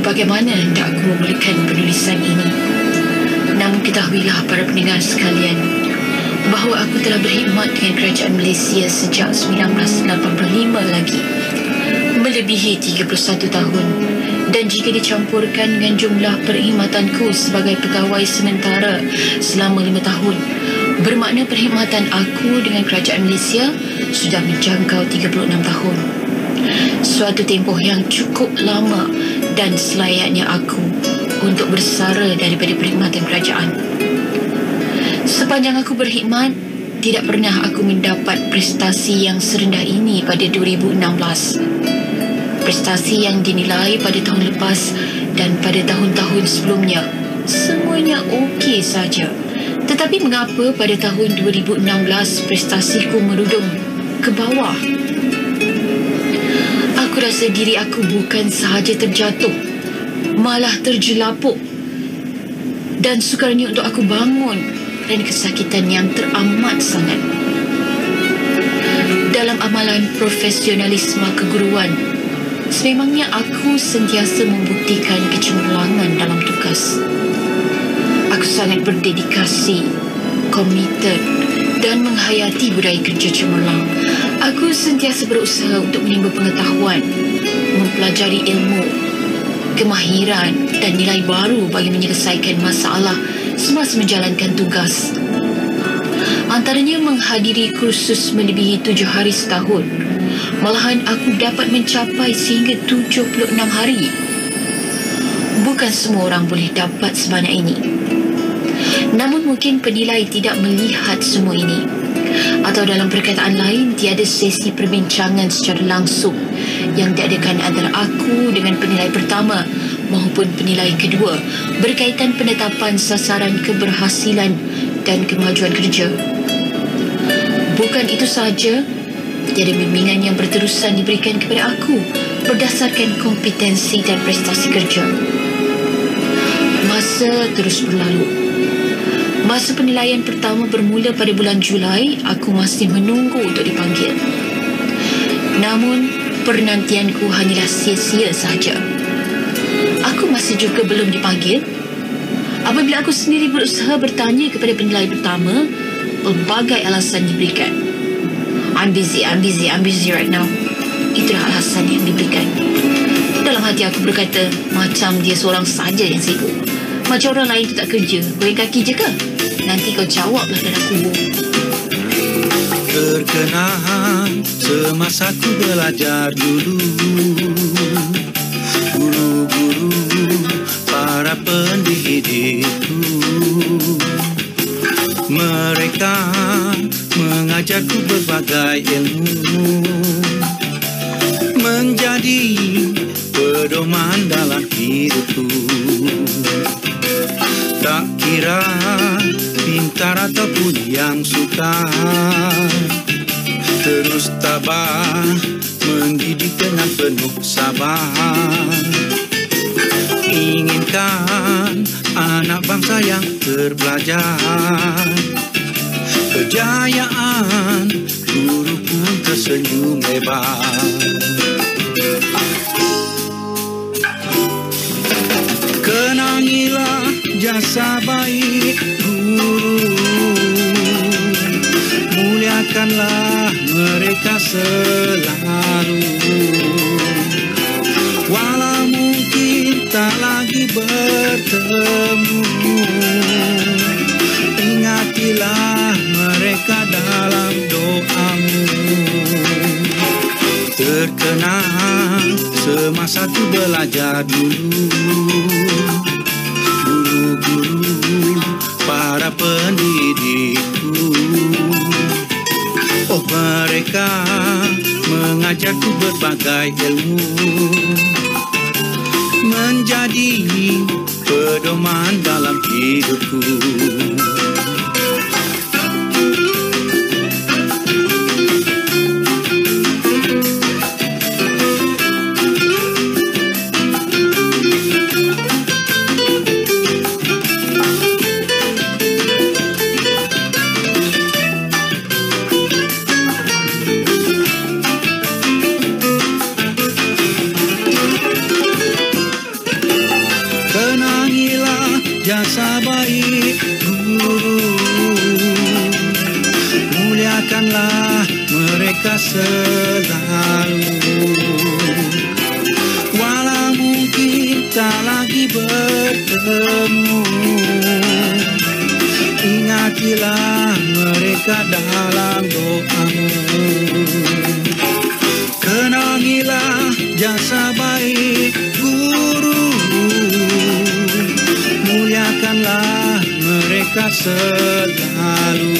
bagaimana hendak aku memulakan penulisan ini. Namun ketahuilah para pendengar sekalian, bahawa aku telah berkhidmat dengan kerajaan Malaysia sejak 1985 lagi, melebihi 31 tahun. Dan jika dicampurkan dengan jumlah perkhidmatanku sebagai pegawai sementara selama 5 tahun, bermakna perkhidmatan aku dengan kerajaan Malaysia sudah menjangkau 36 tahun. Suatu tempoh yang cukup lama dan selayaknya aku untuk bersara daripada perkhidmatan kerajaan. Sepanjang aku berkhidmat, tidak pernah aku mendapat prestasi yang serendah ini pada 2016. Prestasi yang dinilai pada tahun lepas dan pada tahun-tahun sebelumnya semuanya okey saja. Tetapi mengapa pada tahun 2016 prestasiku merudum ke bawah? Aku rasa diri aku bukan sahaja terjatuh, malah terjelapuk. Dan sukarnya untuk aku bangun dan kesakitan yang teramat sangat. Dalam amalan profesionalisme keguruan, sememangnya aku sentiasa membuktikan kecemerlangan dalam tugas. Aku sangat berdedikasi, komited dan menghayati budaya kerja cemerlang. Aku sentiasa berusaha untuk menimba pengetahuan, mempelajari ilmu, kemahiran dan nilai baru bagi menyelesaikan masalah semasa menjalankan tugas. Antaranya menghadiri kursus melebihi 7 hari setahun. Malahan aku dapat mencapai sehingga 76 hari. Bukan semua orang boleh dapat sebanyak ini. Namun mungkin penilai tidak melihat semua ini. Atau dalam perkataan lain, tiada sesi perbincangan secara langsung yang diadakan antara aku dengan penilai pertama maupun penilai kedua berkaitan penetapan sasaran keberhasilan dan kemajuan kerja. Bukan itu sahaja, tiada bimbingan yang berterusan diberikan kepada aku berdasarkan kompetensi dan prestasi kerja. Masa terus berlalu. Masa penilaian pertama bermula pada bulan Julai, aku masih menunggu untuk dipanggil. Namun, penantianku hanyalah sia-sia sahaja. Aku masih juga belum dipanggil. Apabila aku sendiri berusaha bertanya kepada penilai pertama, pelbagai alasan diberikan. I'm busy right now. Itulah alasan yang diberikan. Dalam hati aku berkata, macam dia seorang saja yang sibuk. Macam orang lain tu tak kerja, goyang kaki je ke? Nanti kau jawablah dalam kubur. Terkenang semasa ku belajar dulu, guru-guru para pendidikku, mereka mengajarku berbagai ilmu, menjadi pedoman dalam hidupku. Tak kira pintar ataupun yang sukar, terus tabah mendidik dengan penuh sabar. Inginkan anak bangsa yang terpelajar, kejayaan guru pun tersenyum lebar. Kenangilah jasa baik guru, muliakanlah mereka selalu. Walau mungkin tak lagi bertemu, ingatilah mereka dalam doamu. Terkenang semasa ku belajar dulu, guru-guru para pendidikku. Oh, mereka mengajarku berbagai ilmu, menjadi pedoman dalam hidupku. mereka selalu. Walau mungkin tak lagi bertemu, ingatilah mereka dalam doamu. Kenangilah jasa baik guru, muliakanlah mereka selalu.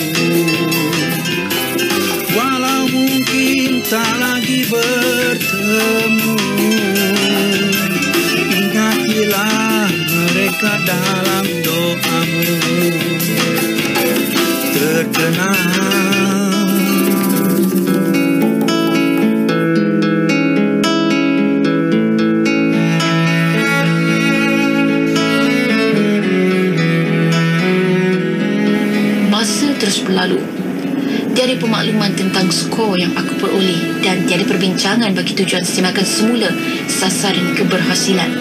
Walau mungkin tak lagi bertemu, ingatilah mereka dalam doamu. Terkenang terus berlalu. Tiada pemakluman tentang skor yang aku peroleh dan tiada perbincangan bagi tujuan semakan semula sasaran keberhasilan.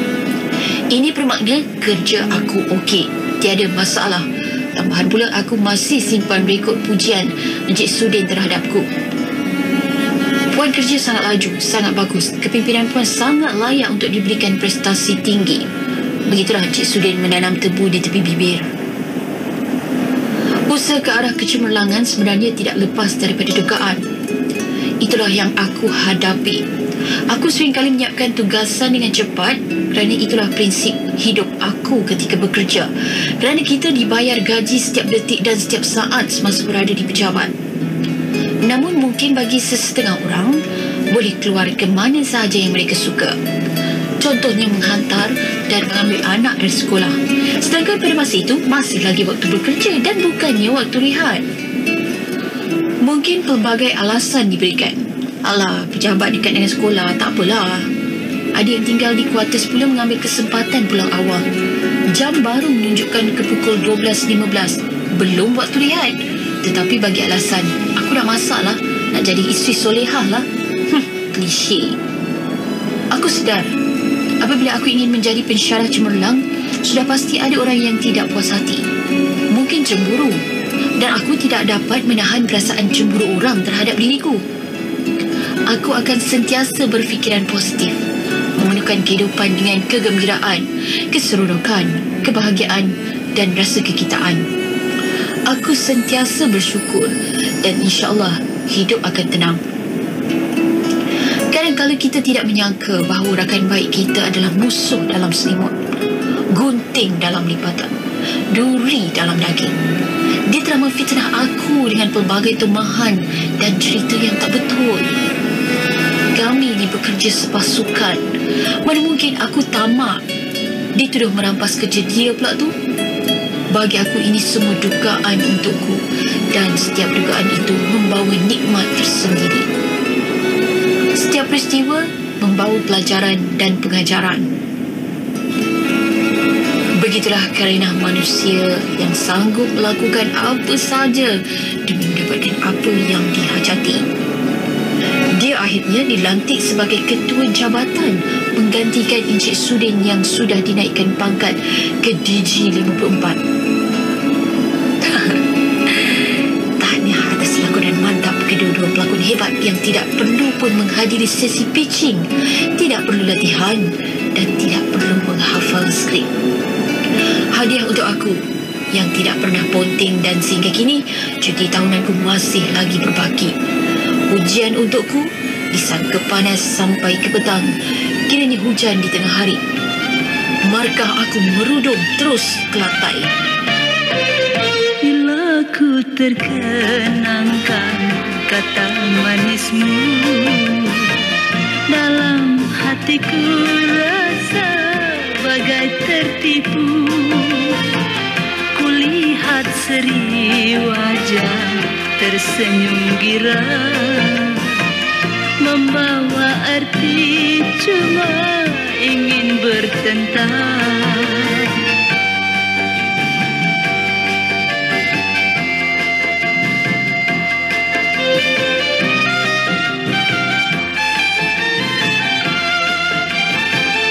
Ini bermakna kerja aku okey, tiada masalah. Tambahan pula aku masih simpan rekod pujian Encik Sudin terhadapku. Puan kerja sangat laju, sangat bagus. Kepimpinan puan sangat layak untuk diberikan prestasi tinggi. Begitulah Encik Sudin menanam tebu di tepi bibir. Usaha ke arah kecemerlangan sebenarnya tidak lepas daripada dugaan. Itulah yang aku hadapi. Aku seringkali menyiapkan tugasan dengan cepat kerana itulah prinsip hidup aku ketika bekerja. Kerana kita dibayar gaji setiap detik dan setiap saat semasa berada di pejabat. Namun mungkin bagi sesetengah orang, boleh keluar ke mana sahaja yang mereka suka. Contohnya menghantar dan mengambil anak dari sekolah. Sedangkan pada masa itu masih lagi waktu bekerja dan bukannya waktu rehat. Mungkin pelbagai alasan diberikan. Alah, pejabat dekat dengan sekolah, tak apalah. Ada yang tinggal di kuartus pula mengambil kesempatan pulang awal. Jam baru menunjukkan ke pukul 12.15. Belum waktu rehat. Tetapi bagi alasan, aku dah masak lah, nak jadi isteri solehah lah. Klise. Aku sedar, apabila aku ingin menjadi pensyarah cemerlang, sudah pasti ada orang yang tidak puas hati. Mungkin cemburu. Dan aku tidak dapat menahan perasaan cemburu orang terhadap diriku. Aku akan sentiasa berfikiran positif, memenuhkan kehidupan dengan kegembiraan, keseronokan, kebahagiaan dan rasa kekitaan. Aku sentiasa bersyukur dan insya-Allah hidup akan tenang. Kadang-kadang kita tidak menyangka bahawa rakan baik kita adalah musuh dalam selimut, gunting dalam lipatan, duri dalam daging. Dia telah memfitnah aku dengan pelbagai tumahan dan cerita yang tak betul. Kami ini bekerja sepasukan. Mana mungkin aku tamak dituduh merampas kerja dia pula tu. Bagi aku ini semua dugaan untukku, dan setiap dugaan itu membawa nikmat tersendiri. Setiap peristiwa membawa pelajaran dan pengajaran. Begitulah kerana manusia yang sanggup melakukan apa saja demi mendapatkan apa yang dihajati. Dia akhirnya dilantik sebagai ketua jabatan menggantikan Encik Sudin yang sudah dinaikkan pangkat ke DG 54. Tahniah atas lakonan mantap kedua-dua pelakon hebat yang tidak perlu pun menghadiri sesi pitching, tidak perlu latihan dan tidak perlu menghafal skrip. Hadiah untuk aku yang tidak pernah ponting dan sehingga kini cuti tahunanku masih lagi berbaki. Ujian untukku disangka panas sampai ke petang, kiranya hujan di tengah hari. Markah aku merudum terus ke lantai. Bila ku terkenangkan kata manismu, dalam hatiku rasa bagai tertipu. Kulihat seri wajah tersenyum gira, membawa arti cuma ingin bertentang.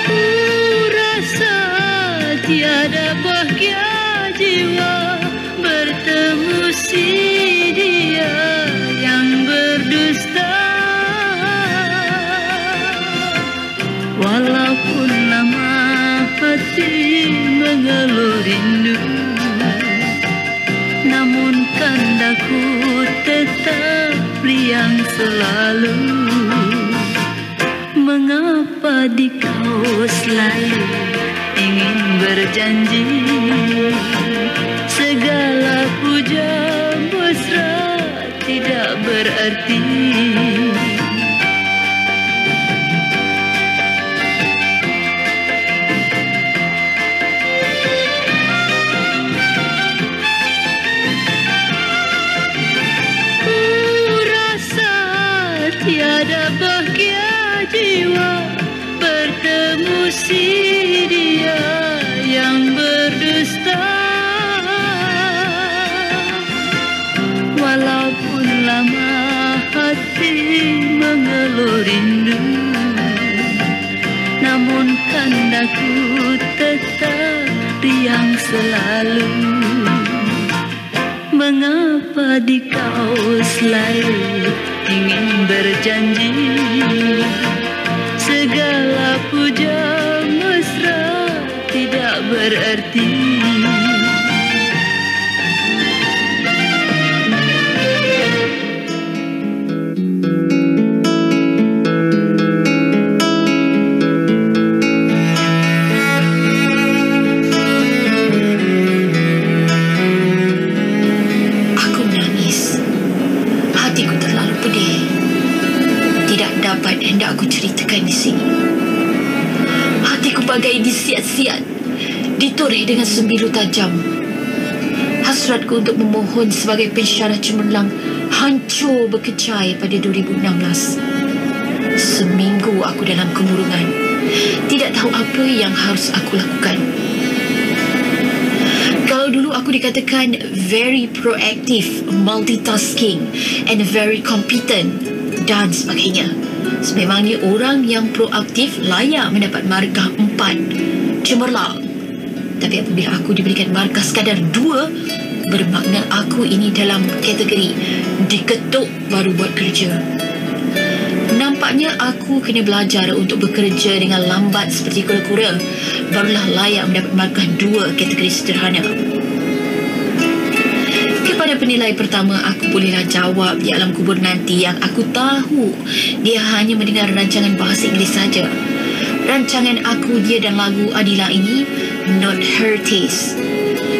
Ku rasa tiada bahagia jiwa bertemu si dia yang berdusta. Walaupun lama hati mengeluh rindu, namun kandaku tetap riang selalu. Mengapa di kau selalu ingin berjanji, segala puja mesra tidak berarti. Tiada bahagia jiwa bertemu si dia yang berdusta. Walaupun lama hati mengeluh rindu, namun kandaku tetap riang selalu. Mengapa di kau selalu ingin berjanji, segala puja mesra tidak berarti. Hendak aku ceritakan di sini. Hatiku bagai disiat-siat, ditoreh dengan sembilu tajam. Hasratku untuk memohon sebagai pensyarah cemerlang hancur berkecai pada 2016. Seminggu aku dalam kemurungan, tidak tahu apa yang harus aku lakukan. Kalau dulu aku dikatakan very proactive, multitasking and very competent dan sebagainya, sememangnya orang yang proaktif layak mendapat markah 4, cemerlang. Tapi apabila aku diberikan markah sekadar 2, bermakna aku ini dalam kategori diketuk baru buat kerja. Nampaknya aku kena belajar untuk bekerja dengan lambat seperti kura-kura, barulah layak mendapat markah 2 kategori sederhana. Pada penilai pertama, aku bolehlah jawab di alam kubur nanti yang aku tahu dia hanya mendengar rancangan bahasa Inggeris saja. Rancangan aku, dia dan lagu Adila ini not her taste.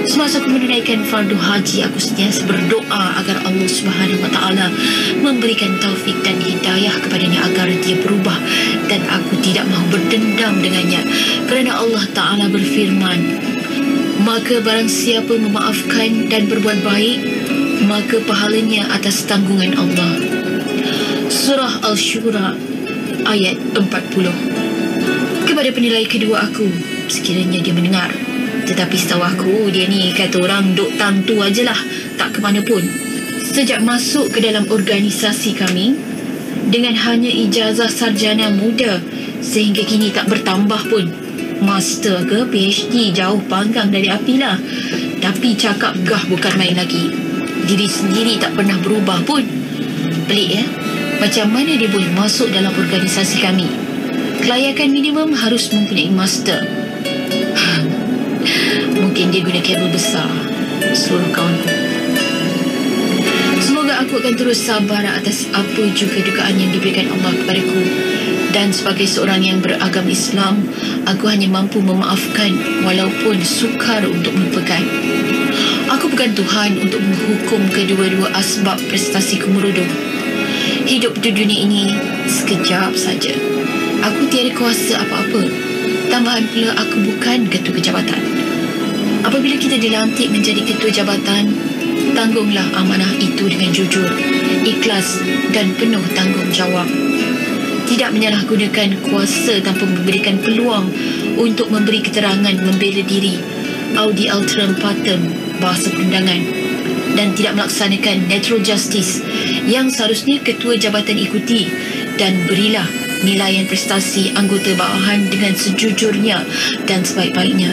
Semasa aku menunaikan fardu haji, aku sentiasa berdoa agar Allah Subhanahu Wa Taala memberikan taufik dan hidayah kepadanya agar dia berubah, dan aku tidak mahu berdendam dengannya, kerana Allah Taala berfirman, maka barang siapa memaafkan dan berbuat baik, maka pahalanya atas tanggungan Allah. Surah Al-Shura ayat 40. Kepada penilai kedua aku, sekiranya dia mendengar, tetapi setahu aku dia ni kata orang duk tantu ajalah, tak ke mana pun. Sejak masuk ke dalam organisasi kami dengan hanya ijazah sarjana muda, sehingga kini tak bertambah pun. Master ke PhD jauh panggang dari api lah. Tapi cakap gah bukan main lagi. Diri sendiri tak pernah berubah pun. Pelik ya? Macam mana dia boleh masuk dalam organisasi kami? Kelayakan minimum harus mempunyai master. Mungkin dia guna kabel besar. Seluruh kawanku, semoga aku akan terus sabar atas apa juga dugaan yang diberikan Allah kepadaku. Dan sebagai seorang yang beragama Islam, aku hanya mampu memaafkan walaupun sukar untuk melupakan. Aku bukan Tuhan untuk menghukum kedua-dua asbab prestasi kemuruduh. Hidup di dunia ini sekejap saja. Aku tiada kuasa apa-apa. Tambahan pula aku bukan ketua jabatan. Apabila kita dilantik menjadi ketua jabatan, tanggunglah amanah itu dengan jujur, ikhlas dan penuh tanggungjawab. Tidak menyalahgunakan kuasa tanpa memberikan peluang untuk memberi keterangan membela diri, audi alteram partem bahasa perundangan, dan tidak melaksanakan natural justice yang seharusnya ketua jabatan ikuti, dan berilah nilaian prestasi anggota bawahan dengan sejujurnya dan sebaik-baiknya.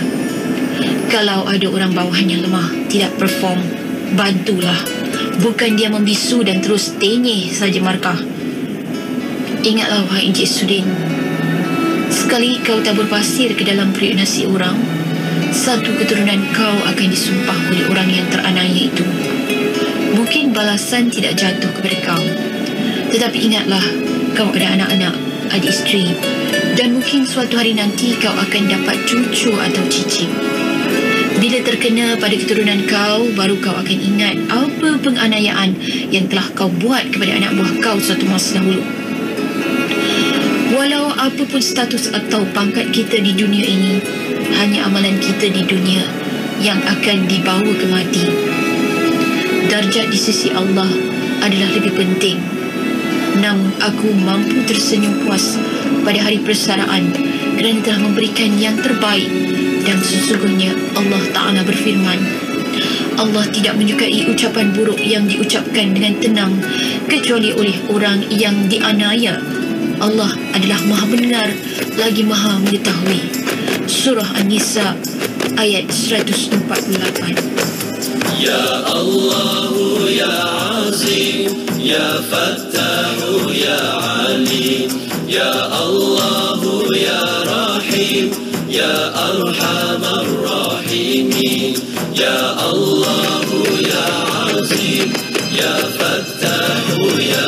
Kalau ada orang bawahan yang lemah, tidak perform, bantulah. Bukan dia membisu dan terus tenyeh saja markah. Ingatlah wahai Encik Sudin, Sekali kau tabur pasir ke dalam periuk nasi orang, satu keturunan kau akan disumpah oleh orang yang teranaya itu. Mungkin balasan tidak jatuh kepada kau, tetapi ingatlah, kau ada anak-anak, adik isteri, dan mungkin suatu hari nanti kau akan dapat cucu atau cicit. Bila terkena pada keturunan kau, baru kau akan ingat apa penganiayaan yang telah kau buat kepada anak buah kau suatu masa dahulu. Walau apapun status atau pangkat kita di dunia ini, hanya amalan kita di dunia yang akan dibawa ke mati. Darjat di sisi Allah adalah lebih penting. Namun aku mampu tersenyum puas pada hari persaraan kerana telah memberikan yang terbaik. Dan sesungguhnya Allah Ta'ala berfirman, Allah tidak menyukai ucapan buruk yang diucapkan dengan tenang kecuali oleh orang yang dianiaya. Allah adalah Maha Mendengar lagi Maha Mengetahui. Surah An-Nisa ayat 148. Ya Allah ya Azim, ya Fattah ya Alim, ya Allah ya Rahim, ya Arhamar Rahimin, ya Allah ya Azim, ya Fattah ya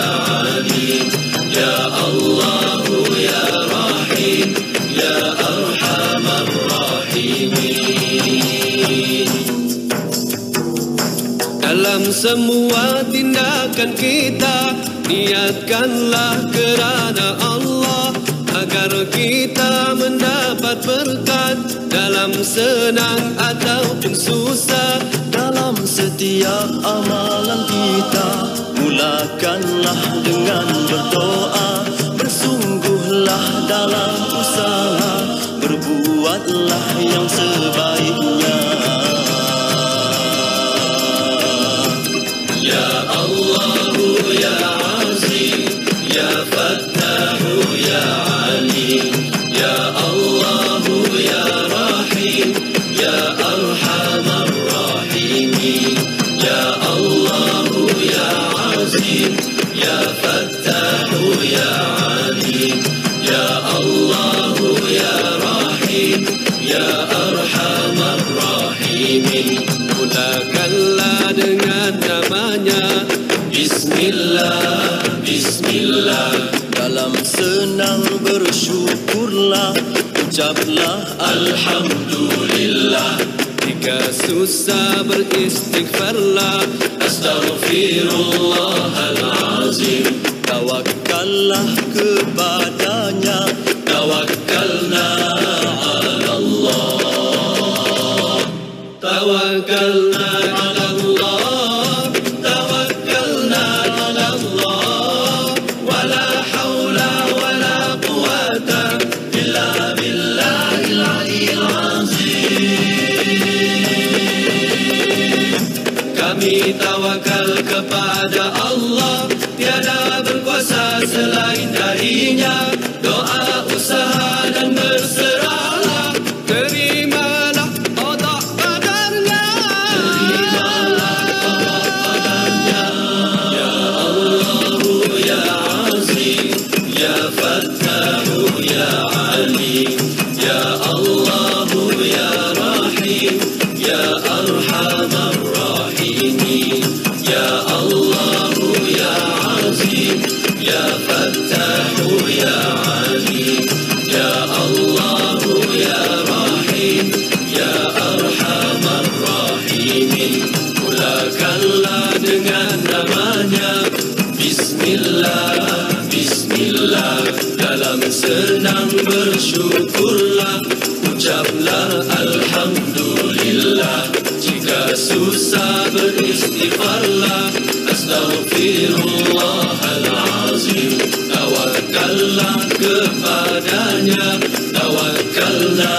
Alim, ya Allah ya Rahim, ya Arhamar Rahimin. Dalam semua tindakan kita, niatkanlah kerana Allah, agar kita mendapat berkat dalam senang ataupun susah. Dalam setiap amalan kita, mulakanlah dengan berdoa. Bersungguhlah dalam usaha, berbuatlah yang sebaiknya. Ya Allah ya Azim, ya Fattah ya Alim, ya Allah ya Rahim, ya Arhamar Rahimin, ya Allah ya Azim, ya Fattah ya Alim, ya Allah ya Rahim, ya Arhamar Rahimin. Mulakanlah dengan namanya, Bismillah, Bismillah. Dalam senang bersyukurlah, ucaplah Alhamdulillah. Jika susah beristighfarlah, Astaghfirullahalazim. tawakkallah kepadanya. Tawakkalna ala Allah, tawakkalna ala Allah, tawakkalna ala Allah, wala hawla wala quwata illa billahil aliyyil azim. Kami tawakal kepada Allah, tiada berkuasa selain darinya. Doa, usaha dan berserahlah, terimalah qada qadarnya. Terimalah qada qadarnya. Ya Allah ya Azim, ya Fattah ya Alim, ya Allah ya Rahim, ya Arhamar Rahimin, ya Allah ya Azim, ya Fattah ya Alim, ya Allah ya Rahim, ya Arhamar Rahimin. Mulakanlah dengan namanya, Bismillah, Bismillah. Dalam senang bersyukurlah, ucaplah Alhamdulillah. Jika susah beristighfarlah, Astaghfirullahalazim. Tawakkallah kepadanya, tawakkalna